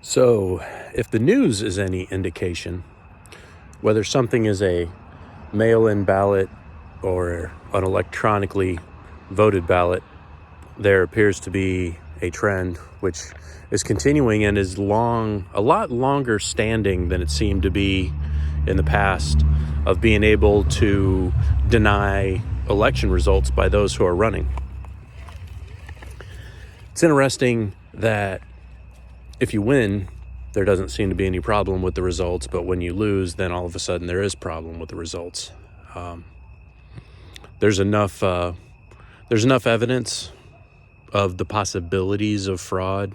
So, if the news is any indication, whether something is a mail-in ballot or an electronically voted ballot, there appears to be a trend which is continuing and is a lot longer standing than it seemed to be in the past, of being able to deny election results by those who are running. It's interesting that if you win, there doesn't seem to be any problem with the results, but when you lose, then all of a sudden there is a problem with the results. There's enough evidence of the possibilities of fraud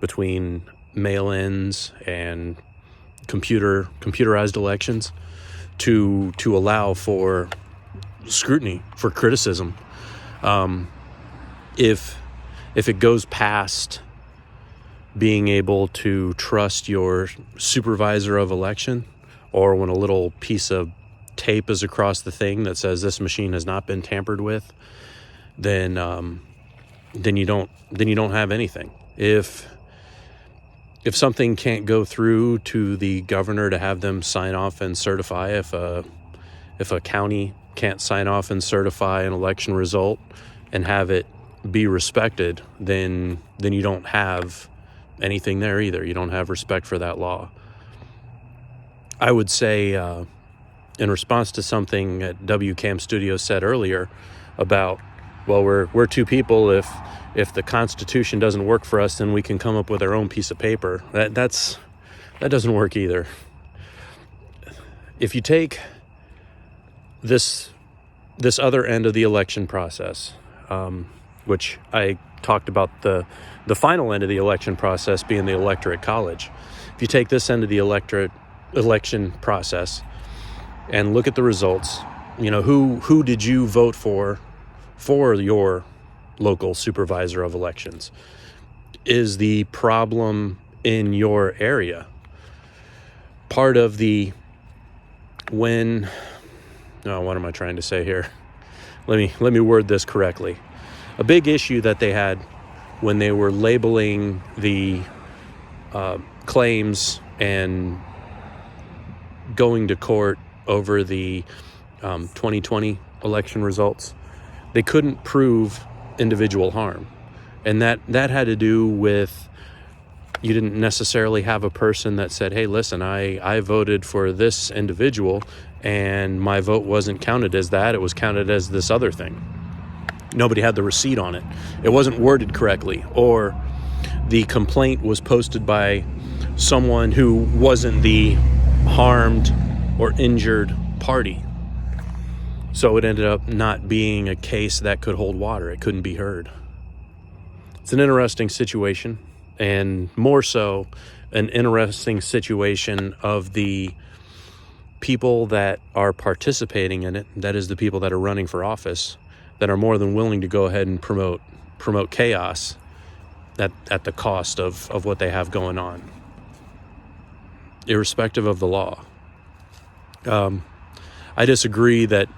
between mail-ins and computerized elections to allow for scrutiny, for criticism. If it goes past being able to trust your supervisor of election, or when a little piece of tape is across the thing that says this machine has not been tampered with, then you don't have anything. If something can't go through to the governor to have them sign off and certify, if a county can't sign off and certify an election result and have it be respected, then you don't have anything there either. You don't have respect for that law. I would say, in response to something that WCAM Studios said earlier about, well, we're two people. If the Constitution doesn't work for us, then we can come up with our own piece of paper. That doesn't work either. If you take this other end of the election process, which I talked about the final end of the election process being the electorate college. If you take this end of the election process and look at the results, who did you vote for your local supervisor of elections? Is the problem in your area? Part of what am I trying to say here? Let me word this correctly. A big issue that they had when they were labeling the claims and going to court over the 2020 election results, they couldn't prove individual harm. And that had to do with, you didn't necessarily have a person that said, hey, listen, I voted for this individual and my vote wasn't counted as that, it was counted as this other thing. Nobody had the receipt on it. It wasn't worded correctly, or the complaint was posted by someone who wasn't the harmed or injured party. So it ended up not being a case that could hold water. It couldn't be heard. It's an interesting situation, and more so an interesting situation of the people that are participating in it, that is the people that are running for office, that are more than willing to go ahead and promote chaos at the cost of what they have going on, irrespective of the law. I disagree that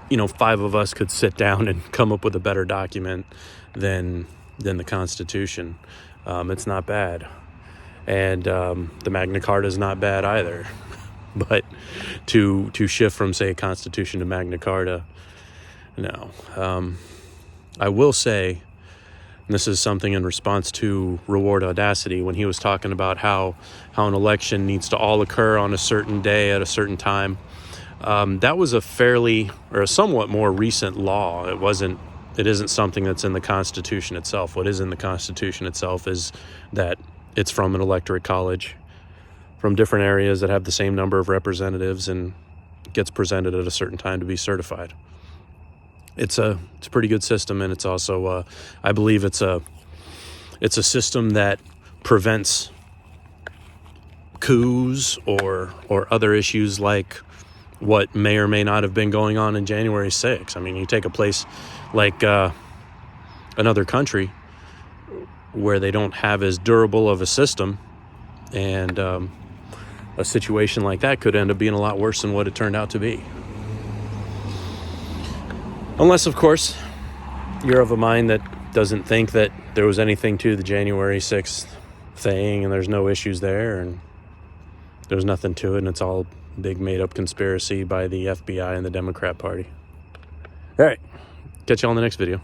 5 of us could sit down and come up with a better document than the Constitution. It's not bad, and the Magna Carta is not bad either. But to shift from, say, a Constitution to Magna Carta, no. I will say, and this is something in response to Reward Audacity, when he was talking about how an election needs to all occur on a certain day at a certain time. That was a somewhat more recent law. It isn't something that's in the Constitution itself. What is in the Constitution itself is that it's from an electorate college, from different areas that have the same number of representatives, and gets presented at a certain time to be certified. It's a pretty good system, and it's also I believe it's a system that prevents coups or other issues like what may or may not have been going on in January 6th. I mean, you take a place like another country where they don't have as durable of a system, and a situation like that could end up being a lot worse than what it turned out to be. Unless, of course, you're of a mind that doesn't think that there was anything to the January 6th thing, and there's no issues there, and there's nothing to it, and it's all big made-up conspiracy by the FBI and the Democrat Party. All right, catch you all in the next video.